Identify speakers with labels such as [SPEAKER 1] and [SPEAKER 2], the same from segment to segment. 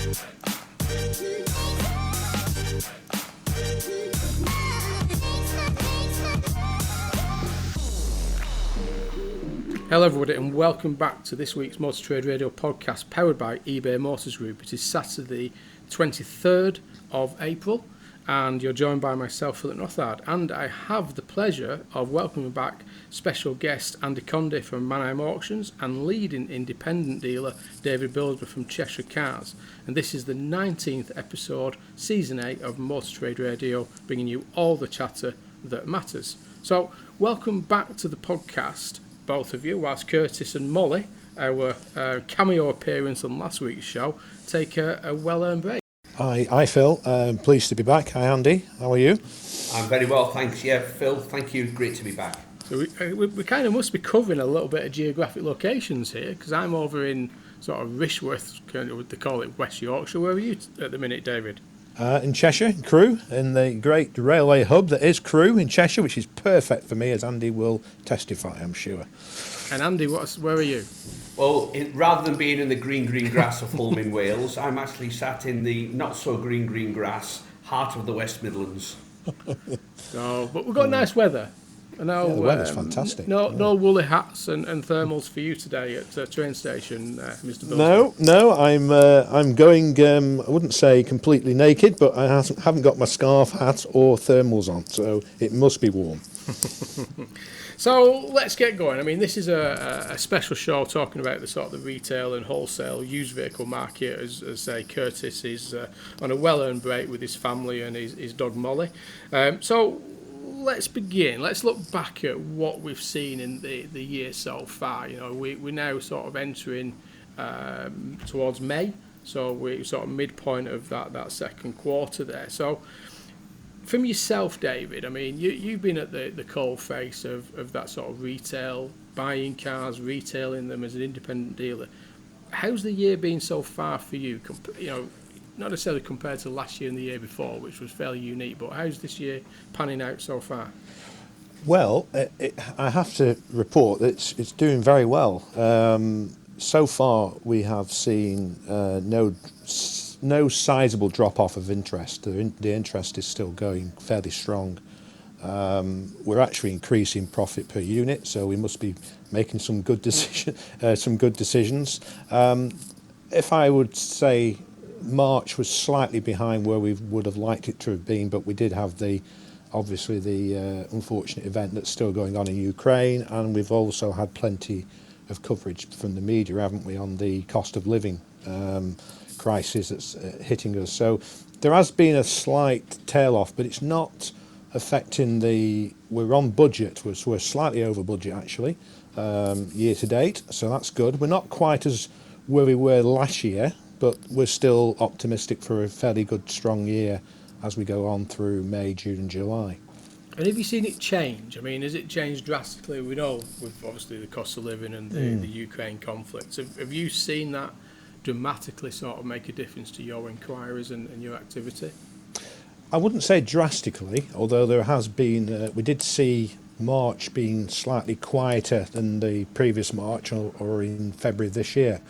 [SPEAKER 1] Hello everybody and welcome back to this week's Motor Trade Radio podcast powered by eBay Motors Group. It is Saturday 23rd of April and you're joined by myself, Philip Nothard, and I have the pleasure of welcoming back special guest Andy Conde from Manheim Auctions and leading independent dealer David Bilsborough from Cheshire Cars. And this is the 19th episode, Season 8 of Motor Trade Radio, bringing you all the chatter that matters. So welcome back to the podcast, both of you, whilst Curtis and Molly, our cameo appearance on last week's show, take a well-earned break.
[SPEAKER 2] Hi Phil, pleased to be back. Hi Andy, how are you?
[SPEAKER 3] I'm very well, thanks. Yeah, Phil, thank you, great to be back.
[SPEAKER 1] So we kind of must be covering a little bit of geographic locations here, because I'm over in sort of Rishworth, kind of, they call it West Yorkshire. Where are you at the minute, David?
[SPEAKER 2] In Cheshire, Crewe, in the great railway hub that is Crewe in Cheshire, which is perfect for me, as Andy will testify, I'm sure.
[SPEAKER 1] And Andy, where are you?
[SPEAKER 3] Well, rather than being in the green grass of Hulme in Wales, I'm actually sat in the not so green grass heart of the West Midlands.
[SPEAKER 1] So, but we've got nice weather. I know,
[SPEAKER 2] the weather's fantastic.
[SPEAKER 1] No woolly hats and thermals for you today at the train station, Mr. Bilsborough.
[SPEAKER 2] No, I'm going. I wouldn't say completely naked, but I haven't got my scarf, hat, or thermals on, so it must be warm.
[SPEAKER 1] So let's get going. I mean, this is a special show talking about the sort of the retail and wholesale used vehicle market. As say, Curtis is on a well-earned break with his family and his dog Molly. So let's begin. Let's look back at what we've seen in the year so far. You know, we're now sort of entering towards May, so we're sort of midpoint of that second quarter there. So from yourself, David, I mean, you've been at the coalface of that sort of retail, buying cars, retailing them as an independent dealer. How's the year been so far for you? You know, not necessarily compared to last year and the year before, which was fairly unique, but how's this year panning out so far?
[SPEAKER 2] Well, I have to report that it's doing very well. So far, we have seen no sizable drop-off of interest. The interest is still going fairly strong. We're actually increasing profit per unit, so we must be making some good decisions. If I would say March was slightly behind where we would have liked it to have been, but we did have the unfortunate event that's still going on in Ukraine, and we've also had plenty of coverage from the media, haven't we, on the cost of living crisis that's hitting us. So there has been a slight tail off, but it's not affecting we're on budget. We're slightly over budget actually, year to date, so that's good. We're not quite as where we were last year, but we're still optimistic for a fairly good, strong year as we go on through May, June and July.
[SPEAKER 1] And have you seen it change? I mean, has it changed drastically? We know with obviously the cost of living and the Ukraine conflicts. Have you seen that dramatically sort of make a difference to your inquiries and your activity?
[SPEAKER 2] I wouldn't say drastically, although there has been, we did see March being slightly quieter than the previous March or in February this year.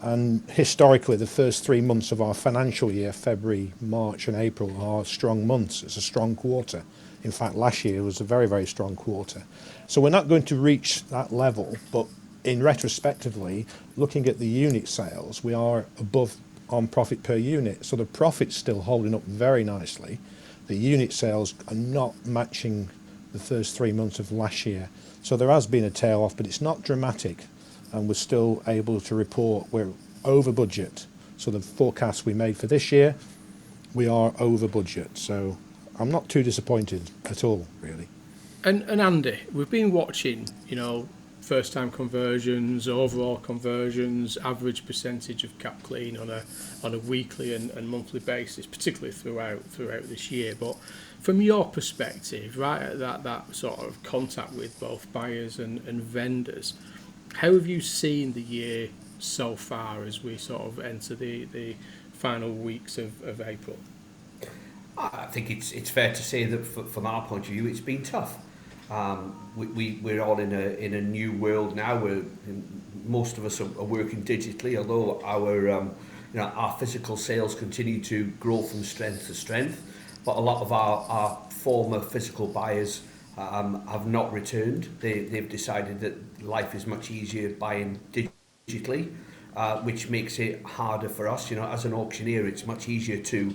[SPEAKER 2] And historically, the first 3 months of our financial year, February, March and April, are strong months. It's a strong quarter. In fact, last year was a very, very strong quarter. So we're not going to reach that level, but in retrospectively, looking at the unit sales, we are above on profit per unit. So the profit's still holding up very nicely. The unit sales are not matching the first 3 months of last year. So there has been a tail off, but it's not dramatic. And we're still able to report we're over budget. So the forecast we made for this year, we are over budget. So I'm not too disappointed at all, really.
[SPEAKER 1] And Andy, we've been watching, you know, first-time conversions, overall conversions, average percentage of cap clean on a weekly and monthly basis, particularly throughout this year. But from your perspective, right at that sort of contact with both buyers and vendors, how have you seen the year so far as we sort of enter the final weeks of April?
[SPEAKER 3] I think it's fair to say that from our point of view, it's been tough. We're all in a new world now. Most of us are working digitally, although our our physical sales continue to grow from strength to strength, but a lot of our former physical buyers have not returned. They've decided that life is much easier buying digitally, which makes it harder for us. As an auctioneer, it's much easier to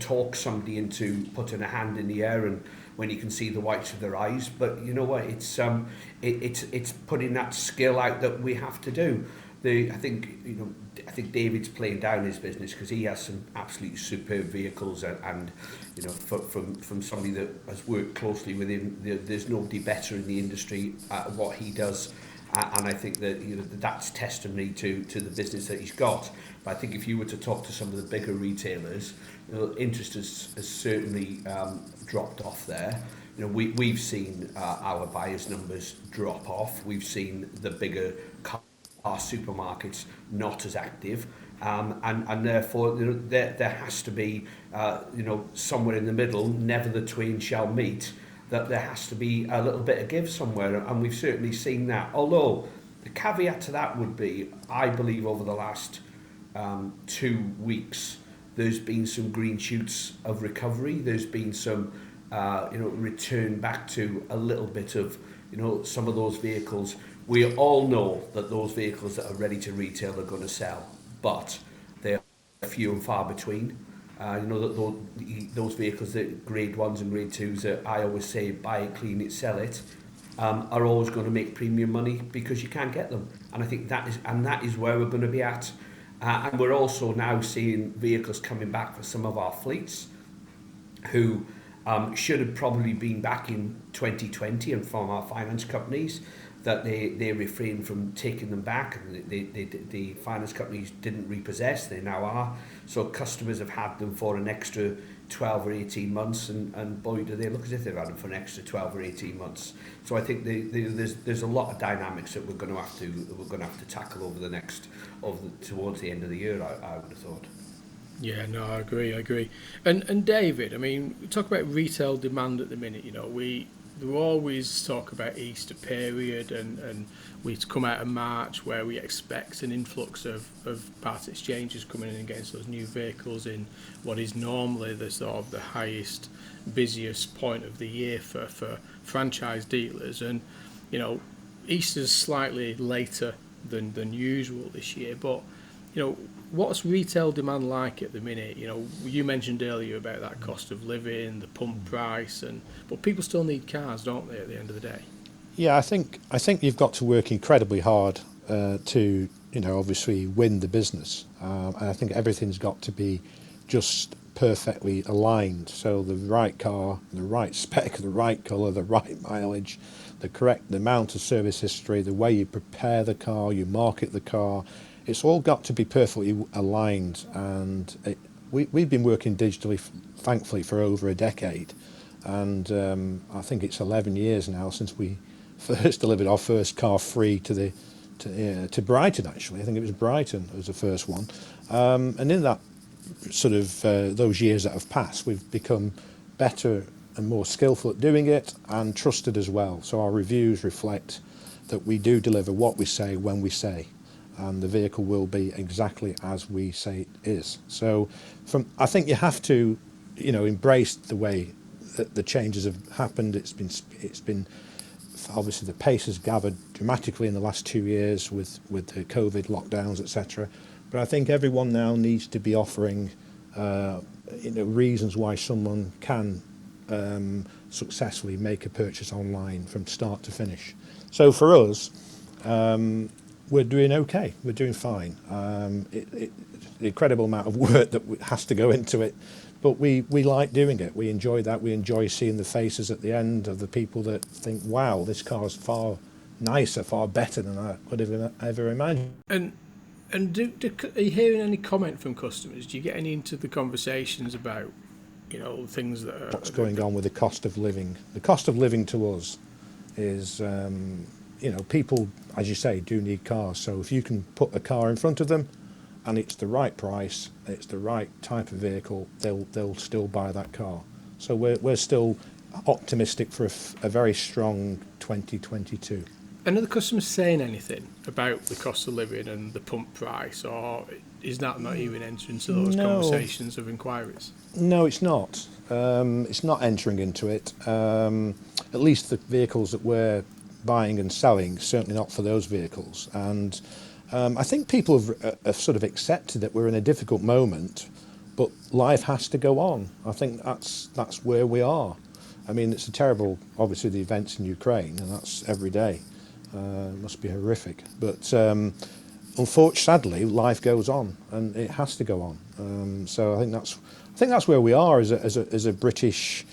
[SPEAKER 3] talk somebody into putting a hand in the air, and when you can see the whites of their eyes. But you know what? It's putting that skill out that we have to do. I think David's playing down his business because he has some absolutely superb vehicles, and from somebody that has worked closely with him, there's nobody better in the industry at what he does. And I think that that's testimony to the business that he's got. But I think if you were to talk to some of the bigger retailers, interest has certainly dropped off there. We've seen our buyers' numbers drop off. We've seen the bigger car supermarkets not as active, and therefore there has to be somewhere in the middle. Never the twain shall meet. That there has to be a little bit of give somewhere, and we've certainly seen that. Although the caveat to that would be, I believe over the last 2 weeks, there's been some green shoots of recovery. There's been some return back to a little bit of some of those vehicles. We all know that those vehicles that are ready to retail are going to sell, but they're few and far between. Those vehicles, that grade 1s and grade 2s, that I always say buy it, clean it, sell it, are always going to make premium money because you can't get them. And I think that is where we're going to be at. And we're also now seeing vehicles coming back for some of our fleets who should have probably been back in 2020, and from our finance companies that they refrained from taking them back, and the finance companies didn't repossess. They now are. So customers have had them for an extra 12 or 18 months, and boy, do they look as if they've had them for an extra 12 or 18 months. So I think there's a lot of dynamics that we're going to have to tackle towards the end of the year. I would have thought.
[SPEAKER 1] Yeah, no, I agree. And David, I mean, we talk about retail demand at the minute. We always talk about Easter period, and we come out of March where we expect an influx of part exchanges coming in against those new vehicles in what is normally the sort of the highest, busiest point of the year for franchise dealers. And Easter's slightly later than usual this year, but what's retail demand like at the minute? You mentioned earlier about that cost of living, the pump price, but people still need cars, don't they, at the end of the day?
[SPEAKER 2] Yeah, I think you've got to work incredibly hard to obviously win the business, and I think everything's got to be just perfectly aligned. So the right car, the right spec, the right colour, the right mileage, the correct amount of service history, the way you prepare the car, you market the car. It's all got to be perfectly aligned, and we've been working digitally, thankfully, for over a decade, and I think it's 11 years now since we first delivered our first car free to Brighton. Actually, I think it was Brighton was the first one, and in that sort of those years that have passed, we've become better and more skillful at doing it, and trusted as well. So our reviews reflect that we do deliver what we say when we say, and the vehicle will be exactly as we say it is. So I think you have to embrace the way that the changes have happened. It's been obviously the pace has gathered dramatically in the last 2 years with the COVID lockdowns, etc. But I think everyone now needs to be offering reasons why someone can successfully make a purchase online from start to finish. So for us, we're doing okay. We're doing fine. The incredible amount of work that has to go into it, but we like doing it. We enjoy that. We enjoy seeing the faces at the end of the people that think, "Wow, this car is far nicer, far better than I could have ever imagined."
[SPEAKER 1] And are you hearing any comment from customers? Do you get any into the conversations about things that are
[SPEAKER 2] what's going on with the cost of living? The cost of living to us is. People, as you say, do need cars. So if you can put a car in front of them and it's the right price, it's the right type of vehicle, they'll still buy that car. So we're still optimistic for a very strong 2022.
[SPEAKER 1] And are the customers saying anything about the cost of living and the pump price, or is that not even entering into those
[SPEAKER 2] No.
[SPEAKER 1] conversations of inquiries?
[SPEAKER 2] No, it's not. It's not entering into it. At least the vehicles that we're buying and selling, certainly not for those vehicles. And I think people have sort of accepted that we're in a difficult moment, but life has to go on. I think that's where we are. I mean, it's a terrible, obviously, the events in Ukraine, and that's every day. It must be horrific. But unfortunately, sadly, life goes on, and it has to go on. So I think that's where we are as a British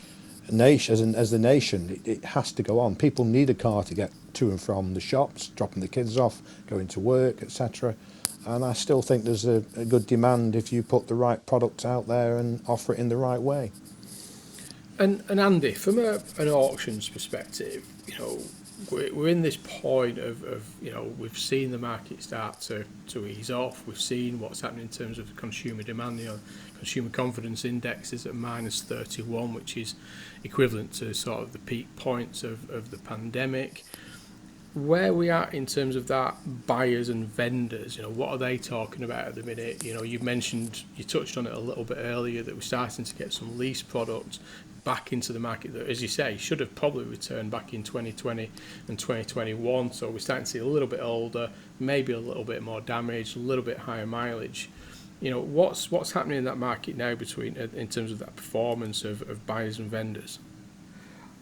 [SPEAKER 2] nation, as the nation. It has to go on. People need a car to get to and from the shops, dropping the kids off, going to work, etc. And I still think there's a good demand if you put the right product out there and offer it in the right way.
[SPEAKER 1] And Andy, from an auctions perspective, we're in this point of we've seen the market start to ease off. We've seen what's happening in terms of consumer demand. Consumer confidence index is at -31, which is equivalent to sort of the peak points of the pandemic. Where we are in terms of that, buyers and vendors, what are they talking about at the minute? You touched on it a little bit earlier, that we're starting to get some lease products back into the market that, as you say, should have probably returned back in 2020 and 2021. So we're starting to see a little bit older, maybe a little bit more damage, a little bit higher mileage. What's happening in that market now in terms of that performance of buyers and vendors?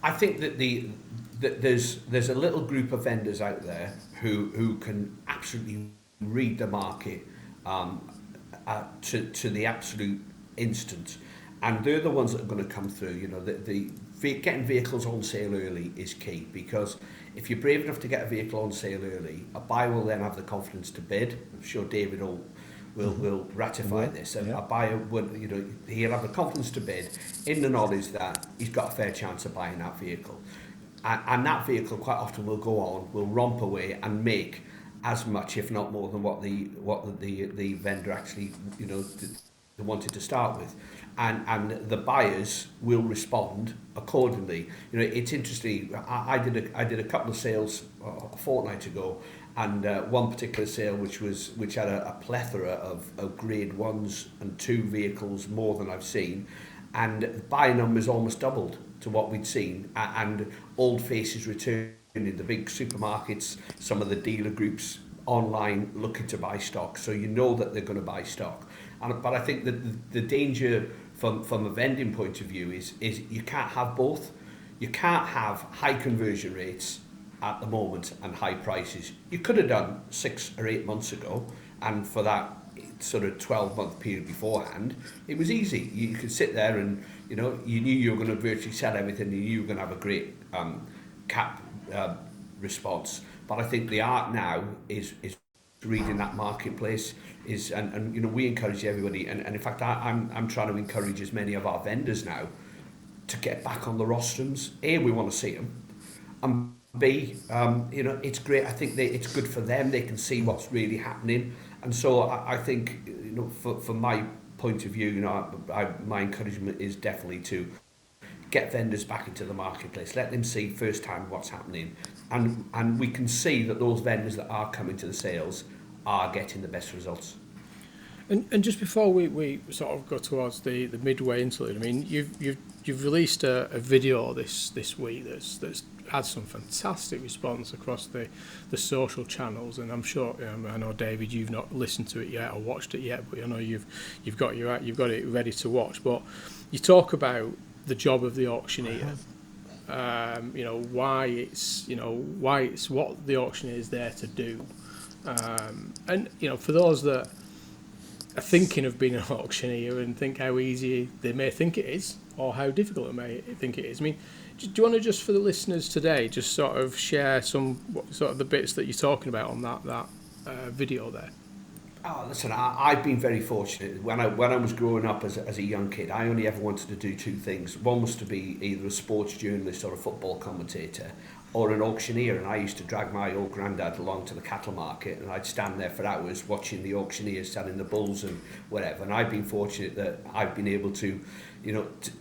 [SPEAKER 3] I think that there's a little group of vendors out there who can absolutely read the market to the absolute instant, and they're the ones that are going to come through. Getting vehicles on sale early is key, because if you're brave enough to get a vehicle on sale early, a buyer will then have the confidence to bid. I'm sure David will ratify this. And a buyer would, he'll have the confidence to bid in the knowledge that he's got a fair chance of buying that vehicle. And that vehicle quite often will go on, will romp away and make as much, if not more, than what the vendor actually, wanted to start with. And the buyers will respond accordingly. It's interesting. I did a couple of sales a fortnight ago, and one particular sale which had a plethora of grade 1s and 2 vehicles, more than I've seen, and the buyer numbers almost doubled to what we'd seen, and old faces returning in the big supermarkets, some of the dealer groups online looking to buy stock, so that they're going to buy stock. But I think that the danger from a vending point of view is you can't have both. You can't have high conversion rates at the moment and high prices. You could have done 6 or 8 months ago, and for that sort of 12-month period beforehand, it was easy. You could sit there and you knew you were going to virtually sell everything. You knew you were going to have a great cap response. But I think the art now is reading that marketplace, and we encourage everybody, and in fact I'm trying to encourage as many of our vendors now to get back on the rostrums. A, we want to see them, and B, it's great. I think it's good for them. They can see what's really happening, and so I think from my point of view, my encouragement is definitely to get vendors back into the marketplace, let them see firsthand what's happening, and we can see that those vendors that are coming to the sales are getting the best results.
[SPEAKER 1] And just before we sort of go towards the midway interlude, I mean, you've released a video this week that's had some fantastic response across the social channels, and I'm sure I know, David, you've not listened to it yet or watched it yet, but I know you've got it ready to watch. But you talk about the job of the auctioneer, why it's what the auctioneer is there to do, and for those that are thinking of being an auctioneer and think how easy they may think it is or how difficult they may think it is. I mean, do you want to just, for the listeners today, just sort of share some sort of the bits that you're talking about on that video there?
[SPEAKER 3] Oh, listen, I've been very fortunate. When I was growing up as a young kid, I only ever wanted to do 2 things. One was to be either a sports journalist or a football commentator. or an auctioneer, and I used to drag my old granddad along to the cattle market, and I'd stand there for hours watching the auctioneers selling the bulls and whatever. And I've been fortunate that I've been able to,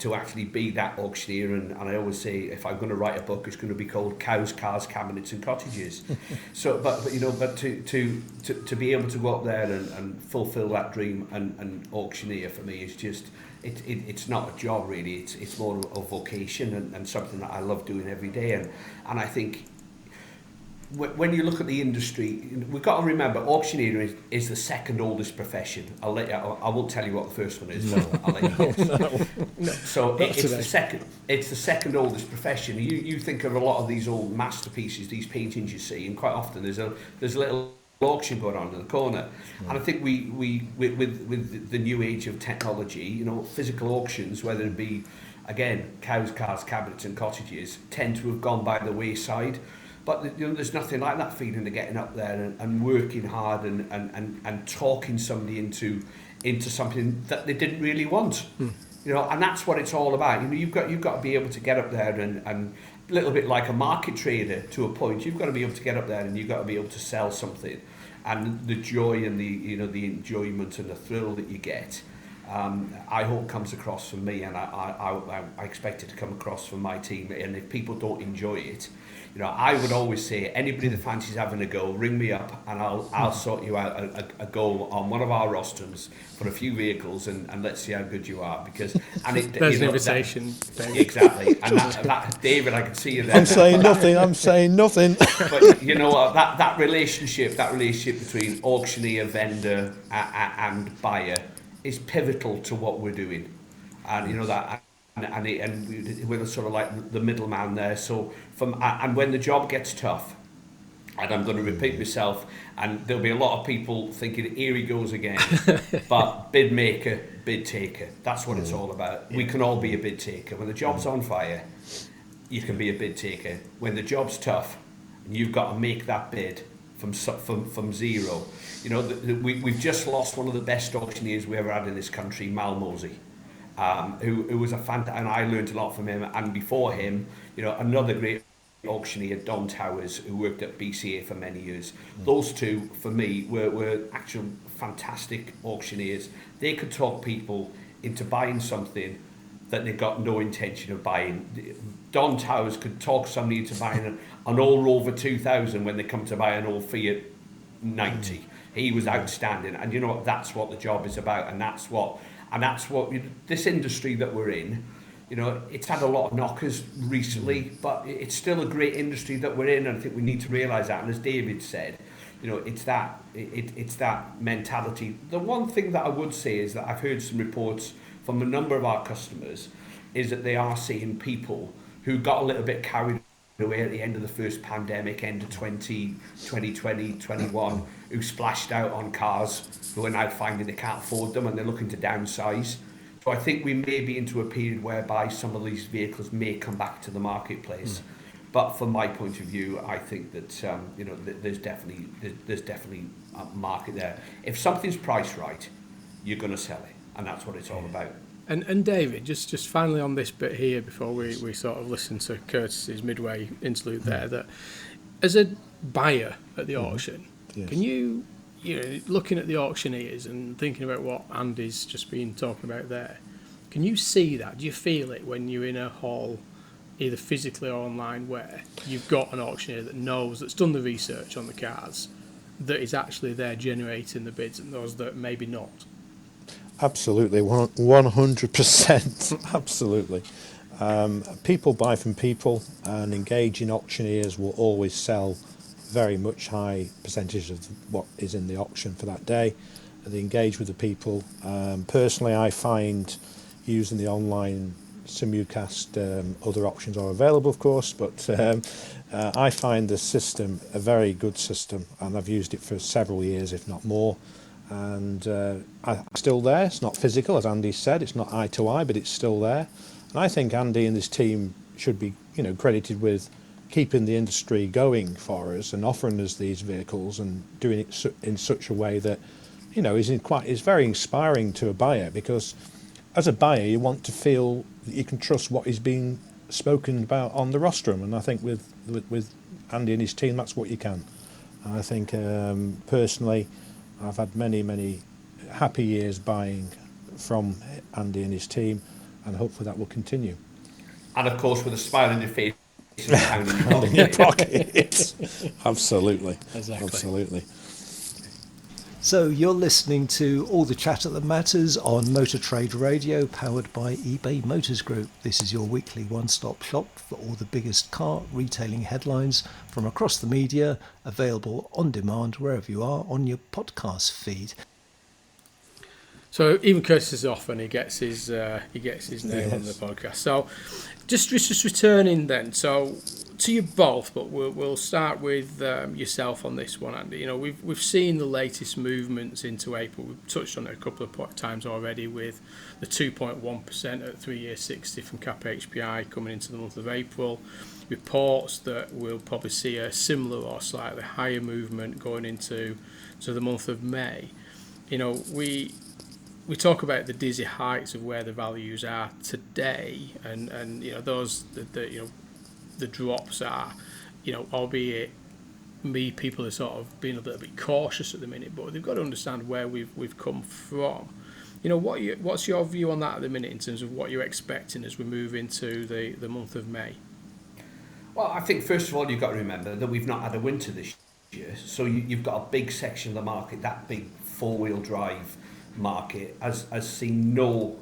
[SPEAKER 3] to actually be that auctioneer. And I always say, if I'm going to write a book, it's going to be called Cows, Cars, Cabinets and Cottages. But to be able to go up there and fulfil that dream and auctioneer, for me, is just, it's not a job really, it's more a vocation and something that I love doing every day. And I think when you look at the industry, we've got to remember auctioneering is the second oldest profession. I won't tell you what the first one is. No. I'll let you guess. No. So it's the second oldest profession. You think of a lot of these old masterpieces, these paintings you see, and quite often there's a little auction going on in the corner. And I think we with the new age of technology, physical auctions, whether it be, again, cows, cars, cabinets and cottages, tend to have gone by the wayside. But there's nothing like that feeling of getting up there and working hard and talking somebody into something that they didn't really want. And that's what it's all about. You've got to be able to get up there and a little bit like a market trader to a point. You've got to be able to get up there and you've got to be able to sell something, and the joy and the enjoyment and the thrill that you get, I hope comes across from me, and I expect it to come across from my team. And if people don't enjoy it, I would always say, anybody that fancies having a go, ring me up and I'll sort you out a go on one of our rostrums for a few vehicles, and let's see how good you are. Because
[SPEAKER 1] there's an invitation.
[SPEAKER 3] Exactly, and that David, I can see you there.
[SPEAKER 2] I'm saying nothing.
[SPEAKER 3] But you know what? That relationship between auctioneer, vendor, and buyer is pivotal to what we're doing, and that. And we're sort of like the middleman there. So and when the job gets tough, and I'm going to repeat myself, and there'll be a lot of people thinking, here he goes again, but bid maker, bid taker, that's what it's all about. We can all be a bid taker. When the job's on fire, you can be a bid taker. When the job's tough, you've got to make that bid from zero. We've just lost one of the best auctioneers we ever had in this country, Mal Mosey. Who was a fantastic, and I learned a lot from him. And before him, another great auctioneer, Don Towers, who worked at BCA for many years. Those two, for me, were actual fantastic auctioneers. They could talk people into buying something that they got no intention of buying. Don Towers could talk somebody into buying an old Rover 2000 when they come to buy an old Fiat 90. He was outstanding, and that's what the job is about, and that's what this industry that we're in, it's had a lot of knockers recently, but it's still a great industry that we're in, and I think we need to realise that. And as David said, it's that mentality. The one thing that I would say is that I've heard some reports from a number of our customers is that they are seeing people who got a little bit carried away at the end of the first pandemic, end of 2020, 21, who splashed out on cars, who are now finding they can't afford them and they're looking to downsize. So I think we may be into a period whereby some of these vehicles may come back to the marketplace. But from my point of view, I think that there's definitely a market there. If something's priced right, you're going to sell it, and that's what it's all about.
[SPEAKER 1] And David, just finally on this bit here before we sort of listen to Curtis's midway interlude there, that as a buyer at the auction, can you looking at the auctioneers and thinking about what Andy's just been talking about there, can you see that? Do you feel it when you're in a hall, either physically or online, where you've got an auctioneer that knows, that's done the research on the cars, that is actually there generating the bids, and those that maybe not?
[SPEAKER 2] Absolutely, 100%. Absolutely. People buy from people, and engaging auctioneers will always sell very much high percentage of what is in the auction for that day. They engage with the people. Personally, I find using the online simulcast, other options are available, of course, but I find the system a very good system, and I've used it for several years, if not more. And I'm still there. It's not physical, as Andy said. It's not eye to eye, but it's still there. And I think Andy and his team should be, credited with keeping the industry going for us and offering us these vehicles and doing it in such a way that, is very inspiring to a buyer, because as a buyer, you want to feel that you can trust what is being spoken about on the rostrum, and I think with Andy and his team, that's what you can. And I think personally, I've had many happy years buying from Andy and his team, and hopefully that will continue.
[SPEAKER 3] And of course, with a smile on your face and a pound in your
[SPEAKER 2] Hand in your
[SPEAKER 3] pocket.
[SPEAKER 2] pocket. Absolutely.
[SPEAKER 1] Exactly.
[SPEAKER 2] Absolutely.
[SPEAKER 4] So you're listening to All the Chatter That Matters on Motor Trade Radio, powered by eBay Motors Group. This is your weekly one-stop shop for all the biggest car retailing headlines from across the media, available on demand wherever you are on your podcast feed.
[SPEAKER 1] So even Curtis is off and he gets his name on the podcast. So just returning then. So to you both, but we'll start with yourself on this one, Andy. You know, we've seen the latest movements into April. We've touched on it a couple of times already with the 2.1% at 3-year 60 from Cap HPI coming into the month of April. Reports that we'll probably see a similar or slightly higher movement going into the month of May. You know, we talk about the dizzy heights of where the values are today, and you know those the drops are, you know, albeit people are sort of being a little bit cautious at the minute, but they've got to understand where we've come from. You know, what's your view on that at the minute in terms of what you're expecting as we move into the month of May?
[SPEAKER 3] Well, I think first of all you've got to remember that we've not had a winter this year, so you've got a big section of the market, that big four-wheel drive market has seen no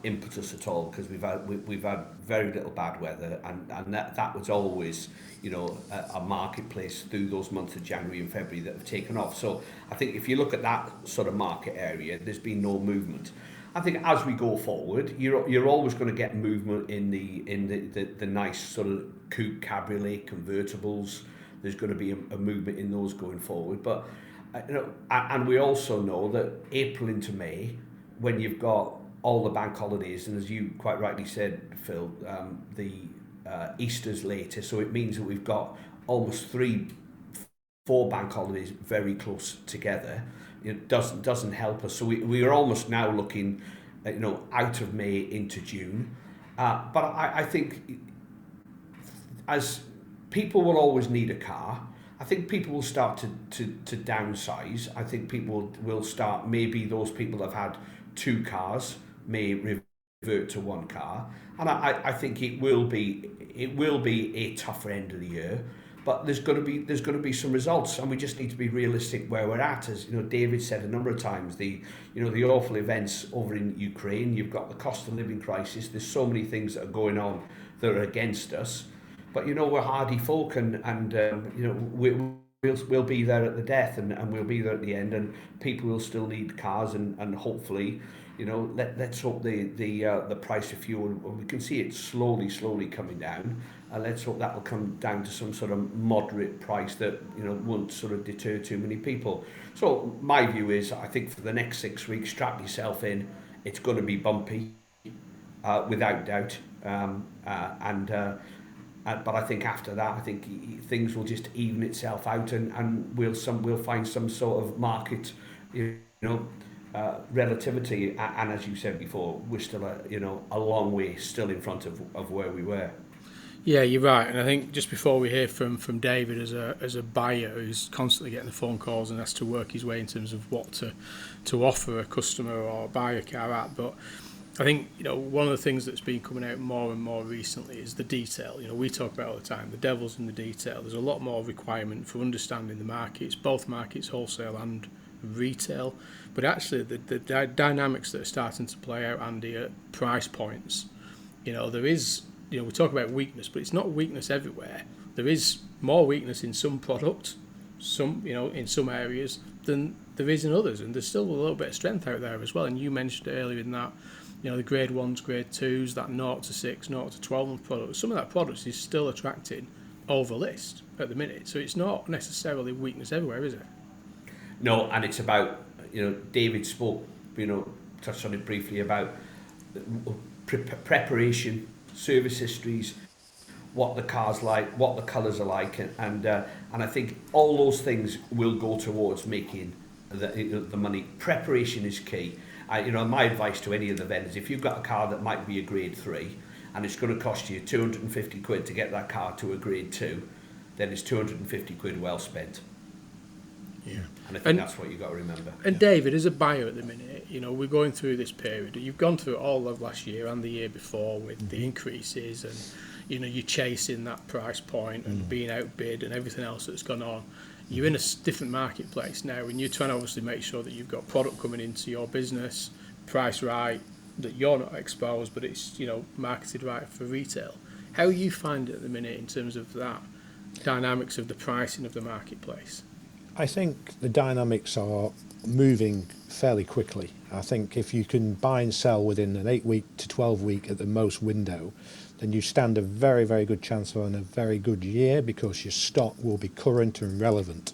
[SPEAKER 3] impetus at all, because we've had very little bad weather, and that was always, you know, a marketplace through those months of January and February that have taken off. So I think if you look at that sort of market area, there's been no movement. I think as we go forward, you're always going to get movement in the nice sort of coupe, cabriolet, convertibles. There's going to be a movement in those going forward, but you know, and we also know that April into May, when you've got all the bank holidays, and as you quite rightly said, Phil, the Easter's later, so it means that we've got almost 4 bank holidays very close together. It doesn't help us. So we are almost now looking, you know, out of May into June. But I think as people will always need a car, I think people will start to downsize. I think people will start, maybe those people that have had 2 cars may revert to 1 car. And I think it will be a tougher end of the year, but there's going to be some results, and we just need to be realistic where we're at. As you know, David said a number of times, the awful events over in Ukraine, you've got the cost of living crisis, there's so many things that are going on that are against us. But you know, we're hardy folk, and you know, we'll be there at the death, and we'll be there at the end, and people will still need cars, and hopefully, you know, let's hope the price of fuel, we can see it slowly coming down, and let's hope that will come down to some sort of moderate price that, you know, won't sort of deter too many people. So my view is, I think for the next 6 weeks, strap yourself in. It's going to be bumpy, without doubt, but I think after that, I think things will just even itself out, and we'll find some sort of market, you know, relativity. And as you said before, we're still a long way still in front of where we were.
[SPEAKER 1] Yeah, you're right. And I think just before we hear from David as a buyer who's constantly getting the phone calls and has to work his way in terms of what to offer a customer or buy a car at, but I think, you know, one of the things that's been coming out more and more recently is the detail. You know, we talk about all the time, the devil's in the detail. There's a lot more requirement for understanding the markets, both markets, wholesale and retail. But actually, the dynamics that are starting to play out, Andy, at price points, you know, there is, you know, we talk about weakness, but it's not weakness everywhere. There is more weakness in some products, in some areas, than there is in others. And there's still a little bit of strength out there as well. And you mentioned earlier in that, you know, the grade 1s, grade 2s, that 0 to 6, 0 to 12 month product, some of that product is still attracting over list at the minute. So it's not necessarily weakness everywhere, is it?
[SPEAKER 3] No, and it's about, you know, David spoke, you know, touched on it briefly about preparation, service histories, what the car's like, what the colours are like, and I think all those things will go towards making the money. Preparation is key. You know, my advice to any of the vendors, if you've got a car that might be a grade 3 and it's going to cost you 250 quid to get that car to a grade 2, then it's 250 quid well spent.
[SPEAKER 1] Yeah.
[SPEAKER 3] And I think that's what you've got to remember.
[SPEAKER 1] And David, as a buyer at the minute, we're going through this period. You've gone through it all of last year and the year before with the increases, and you're chasing that price point and being outbid and everything else that's gone on. You're in a different marketplace now, and you're trying to obviously make sure that you've got product coming into your business, priced right, that you're not exposed, but it's marketed right for retail. How you find it at the minute in terms of that dynamics of the pricing of the marketplace?
[SPEAKER 2] I think the dynamics are moving fairly quickly. I think if you can buy and sell within an 8-week to 12-week at the most window, then you stand a very, very good chance of a very good year, because your stock will be current and relevant.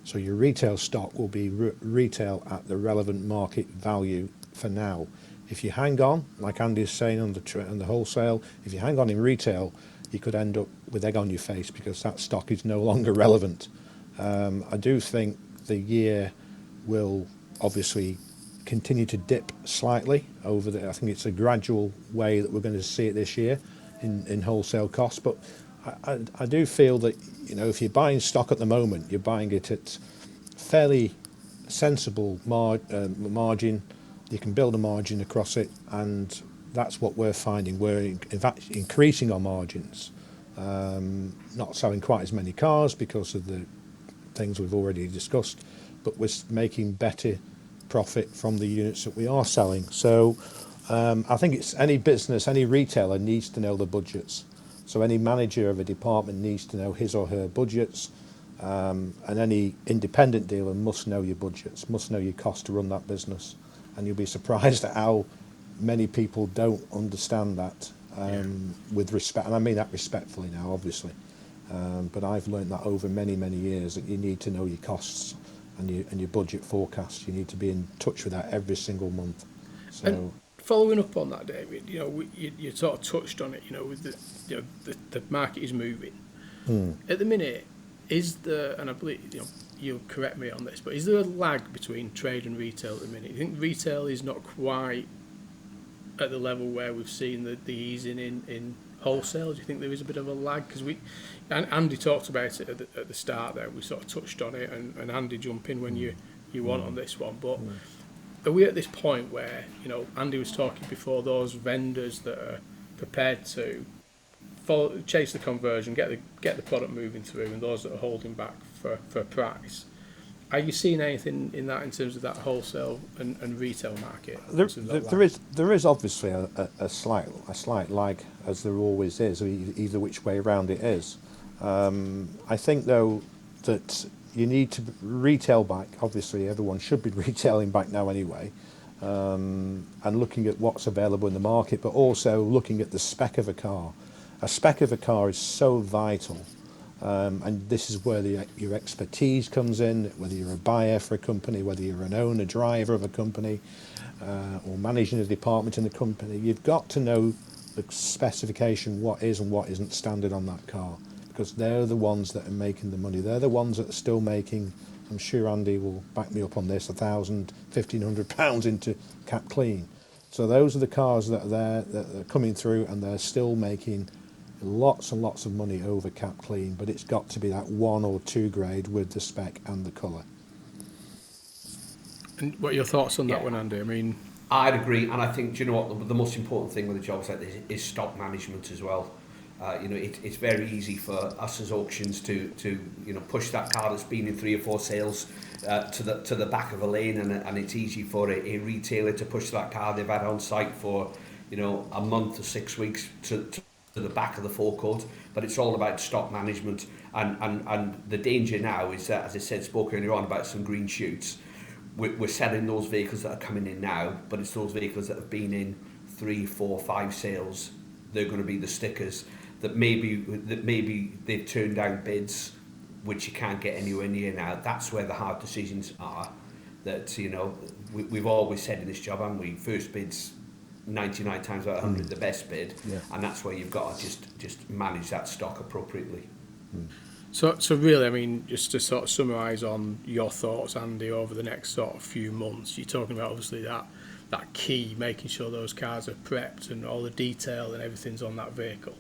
[SPEAKER 2] So your retail stock will be retail at the relevant market value for now. If you hang on, like Andy's saying on the wholesale, if you hang on in retail, you could end up with egg on your face, because that stock is no longer relevant. I do think the year will obviously continue to dip slightly over I think it's a gradual way that we're going to see it this year in wholesale costs. But I do feel that, if you're buying stock at the moment, you're buying it at fairly sensible margin. You can build a margin across it, and that's what we're finding. We're in fact increasing our margins, not selling quite as many cars because of the things we've already discussed, but we're making better profit from the units that we are selling. So I think it's any business, any retailer needs to know the budgets. So any manager of a department needs to know his or her budgets, and any independent dealer must know your budgets, must know your cost to run that business. And you'll be surprised at how many people don't understand that, with respect, and I mean that respectfully now, obviously. But I've learned that over many, many years, that you need to know your costs and your budget forecasts. You need to be in touch with that every single month. So,
[SPEAKER 1] and following up on that, David, you sort of touched on it. With the market is moving at the minute. Is there, and I believe you'll correct me on this, but is there a lag between trade and retail at the minute? You think retail is not quite at the level where we've seen the easing in wholesale? Do you think there is a bit of a lag? Because Andy talked about it at the start there. We sort of touched on it, and Andy, jump in when you want on this one. But are we at this point where, Andy was talking before, those vendors that are prepared to chase the conversion, get the product moving through, and those that are holding back for price? Are you seeing anything in that in terms of that wholesale and retail market?
[SPEAKER 2] There is obviously a slight lag, as there always is, either which way around it is. I think though that you need to retail back. Obviously, everyone should be retailing back now anyway, and looking at what's available in the market, but also looking at the spec of a car. A spec of a car is so vital, and this is where your expertise comes in, whether you're a buyer for a company, whether you're an owner, driver of a company, or managing a department in the company. You've got to know the specification, what is and what isn't standard on that car, because they're the ones that are making the money. They're the ones that are still making, I'm sure Andy will back me up on this, £1,000, £1,500 into cap clean. So those are the cars that are there, that are coming through, and they're still making lots and lots of money over cap clean, but it's got to be that 1 or 2 grade with the spec and the colour.
[SPEAKER 1] And what are your thoughts on that one, Andy? I mean,
[SPEAKER 3] I'd agree, and I think, do you know what, the most important thing with a job like this is stock management as well. It's very easy for us as auctions to push that car that's been in 3 or 4 sales to the back of a lane, and it's easy for a retailer to push that car they've had on site for a month or 6 weeks to the back of the forecourt. But it's all about stock management, and the danger now is that, as I said, spoke earlier on about some green shoots. We're selling those vehicles that are coming in now, but it's those vehicles that have been in 3, 4, 5 sales. They're going to be the stickers that maybe they've turned down bids which you can't get anywhere near now. That's where the hard decisions are. That we've always said in this job, haven't we? First bid's 99 times out of 100 the best bid, and that's where you've got to just manage that stock appropriately.
[SPEAKER 1] So really, I mean, just to sort of summarise on your thoughts, Andy, over the next sort of few months, you're talking about obviously that that key, making sure those cars are prepped and all the detail and everything's on that vehicle?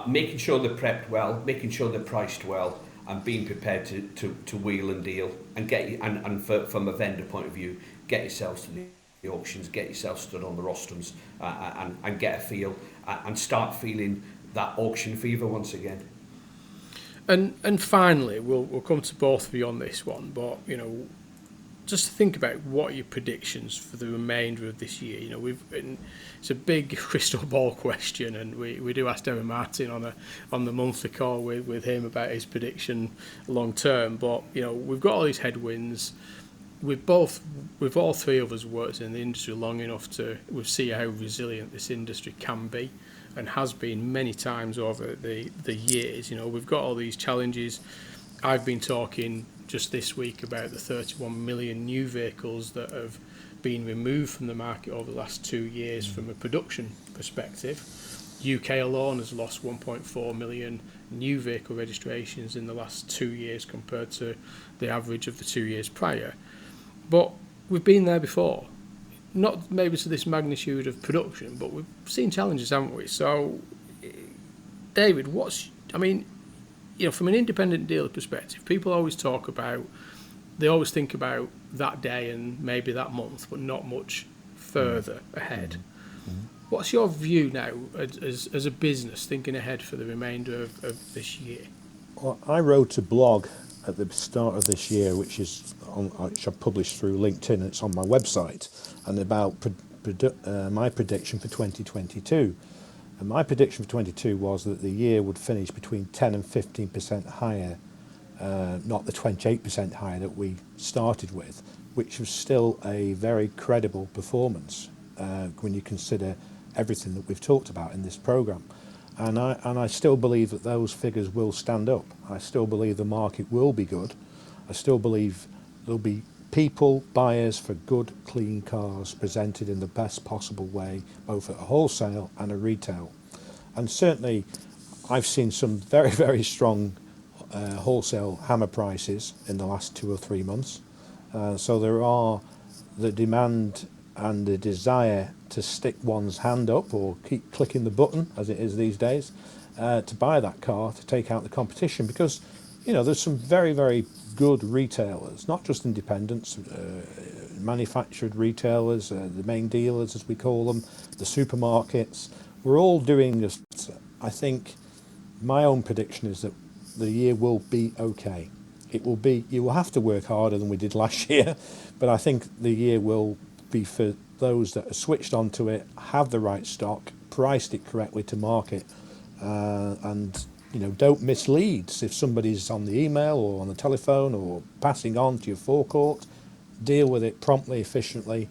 [SPEAKER 3] Making sure they're prepped well, making sure they're priced well, and being prepared to wheel and deal, and from a vendor point of view, get yourselves to the auctions, get yourself stood on the rostrums, and get a feel, and start feeling that auction fever once again.
[SPEAKER 1] And finally, we'll come to both of you on this one, but just to think about what are your predictions for the remainder of this year. It's a big crystal ball question, and we do ask Darren Martin on the monthly call with him about his prediction long term. But we've got all these headwinds. We've all three of us worked in the industry long enough to see how resilient this industry can be, and has been many times over the years. We've got all these challenges. I've been talking just this week about the 31 million new vehicles that have been removed from the market over the last 2 years from a production perspective. UK alone has lost 1.4 million new vehicle registrations in the last 2 years compared to the average of the 2 years prior. But we've been there before. Not maybe to this magnitude of production, but we've seen challenges, haven't we? So, David, from an independent dealer perspective, people always think about that day and maybe that month, but not much further ahead. What's your view now as a business thinking ahead for the remainder of this year?
[SPEAKER 2] Well, I wrote a blog at the start of this year, which I published through LinkedIn, and it's on my website, and about my prediction for 2022. And my prediction for 22 was that the year would finish between 10 and 15% higher, not the 28% higher that we started with, which was still a very credible performance when you consider everything that we've talked about in this programme. And I still believe that those figures will stand up. I still believe the market will be good. I still believe there'll be people, buyers for good, clean cars presented in the best possible way, both at a wholesale and a retail. And certainly, I've seen some very, very strong wholesale hammer prices in the last 2 or 3 months. So there are the demand and the desire to stick one's hand up or keep clicking the button, as it is these days, to buy that car, to take out the competition, because there's some very, very good retailers, not just independents, manufactured retailers, the main dealers as we call them, the supermarkets. We're all doing this. I think my own prediction is that the year will be okay. It will be. You will have to work harder than we did last year, but I think the year will be for those that are switched onto it, have the right stock, priced it correctly to market, and don't miss leads. If somebody's on the email or on the telephone or passing on to your forecourt, deal with it promptly, efficiently,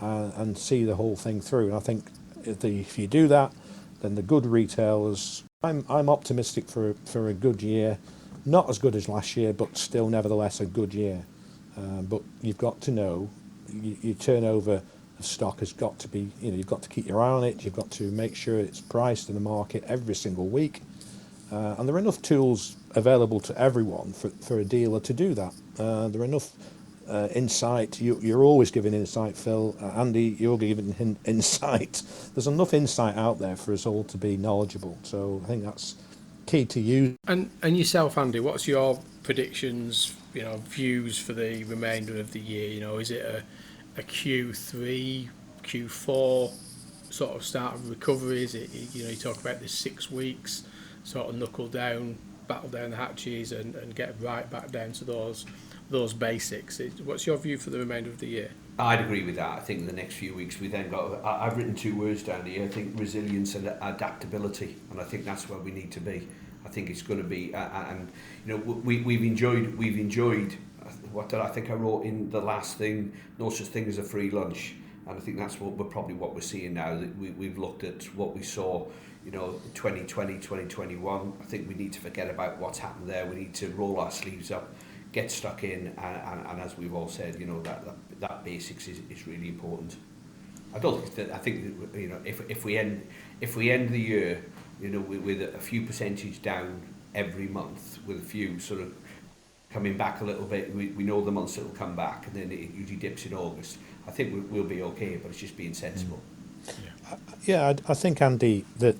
[SPEAKER 2] and see the whole thing through. And I think if you do that, then the good retailers. I'm optimistic for a good year, not as good as last year, but still nevertheless a good year. But you've got to know your turnover of stock has got to be. You've got to keep your eye on it. You've got to make sure it's priced in the market every single week. And there are enough tools available to everyone for a dealer to do that. There are enough insight. You're always giving insight, Phil. Andy, you're giving insight. There's enough insight out there for us all to be knowledgeable. So I think that's key to you.
[SPEAKER 1] And yourself, Andy, what's your predictions, views for the remainder of the year? Is it a Q3, Q4 sort of start of recovery? Is it, you talk about this 6 weeks, sort of knuckle down, battle down the hatches and get right back down to those basics. What's your view for the remainder of the year?
[SPEAKER 3] I'd agree with that. I think in the next few weeks we then got. I've written 2 words down here. I think resilience and adaptability, and I think that's where we need to be. I think it's going to be, and we've enjoyed. What did I think I wrote in the last thing? No such thing as a free lunch, and I think that's what we're seeing now. That we've looked at what we saw. 2020, 2021. I think we need to forget about what's happened there. We need to roll our sleeves up, get stuck in, and as we've all said, that basics is really important. I think if we end the year, with a few percentage down every month, with a few sort of coming back a little bit. We know the months it'll come back, and then it usually dips in August. I think we'll be okay, but it's just being sensible.
[SPEAKER 2] Yeah, I think, Andy, that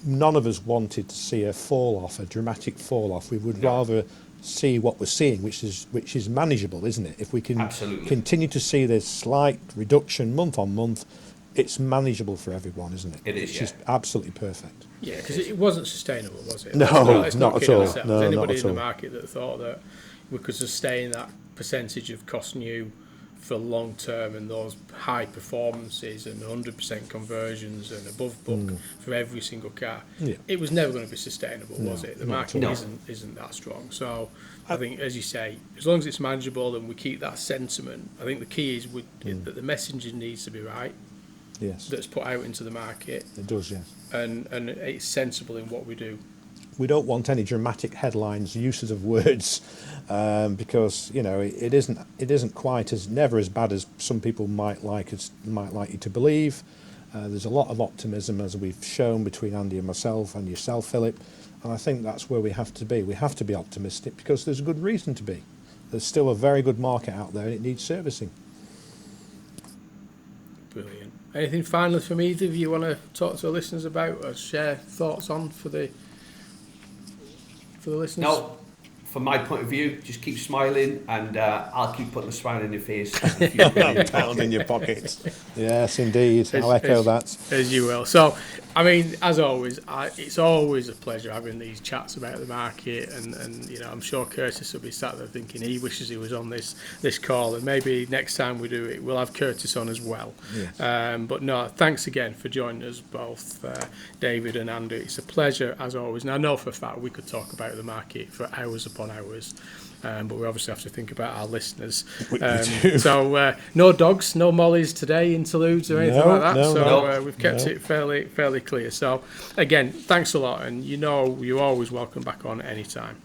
[SPEAKER 2] none of us wanted to see a dramatic fall off. We would rather see what we're seeing, which is manageable, isn't it? If we can
[SPEAKER 3] Absolutely.
[SPEAKER 2] continue to see this slight reduction month on month, it's manageable for everyone, isn't it?
[SPEAKER 3] It is,
[SPEAKER 2] It's just absolutely perfect.
[SPEAKER 1] Yeah, because it wasn't sustainable, was it?
[SPEAKER 2] No,
[SPEAKER 1] Let's
[SPEAKER 2] not at
[SPEAKER 1] kid
[SPEAKER 2] all.
[SPEAKER 1] ourselves.
[SPEAKER 2] No,
[SPEAKER 1] Anybody
[SPEAKER 2] not at
[SPEAKER 1] in the
[SPEAKER 2] all.
[SPEAKER 1] market that thought that we could sustain that percentage of cost new for long term and those high performances and 100% conversions and above book for every single car, it was never going to be sustainable, was it? The market isn't that strong. So I think, as you say, as long as it's manageable and we keep that sentiment, I think the key is that the messaging needs to be right.
[SPEAKER 2] Yes,
[SPEAKER 1] That's put out into the market.
[SPEAKER 2] it does. Yes.
[SPEAKER 1] And it's sensible in what we do.
[SPEAKER 2] We don't want any dramatic headlines, uses of words, because it isn't quite never as bad as some people might like you to believe. There's a lot of optimism, as we've shown, between Andy and myself and yourself, Philip, and I think that's where we have to be. We have to be optimistic because there's a good reason to be. There's still a very good market out there and it needs servicing.
[SPEAKER 1] Brilliant. Anything finally from either of you want to talk to the listeners about or share thoughts on for the listeners?
[SPEAKER 3] No, from my point of view, just keep smiling, and I'll keep putting a smile in your face.
[SPEAKER 2] Pound in your pockets. Yes, indeed. I'll echo that.
[SPEAKER 1] As you will. So, I mean, as always, it's always a pleasure having these chats about the market, and I'm sure Curtis will be sat there thinking he wishes he was on this call, and maybe next time we do it, we'll have Curtis on as well.
[SPEAKER 2] Yes.
[SPEAKER 1] But no, thanks again for joining us both, David and Andy. It's a pleasure as always, and I know for a fact we could talk about the market for hours upon hours. But we obviously have to think about our listeners.
[SPEAKER 2] We do.
[SPEAKER 1] So no dogs, no mollies today, interludes or anything like that.
[SPEAKER 2] No.
[SPEAKER 1] We've kept it fairly clear. So again, thanks a lot, and you're always welcome back on anytime.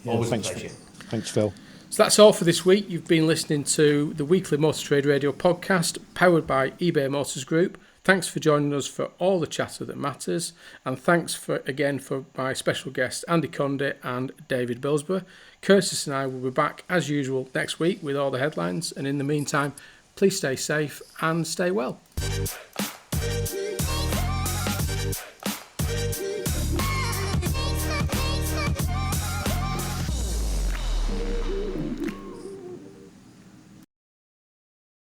[SPEAKER 2] Yeah,
[SPEAKER 3] Always
[SPEAKER 2] thanks,
[SPEAKER 3] a pleasure.
[SPEAKER 2] Thanks, Phil.
[SPEAKER 1] So that's all for this week. You've been listening to the weekly Motor Trade Radio podcast powered by eBay Motors Group. Thanks for joining us for all the chatter that matters, and thanks for my special guests Andy Conde and David Bilsborough. Curtis and I will be back as usual next week with all the headlines, and in the meantime, please stay safe and stay well.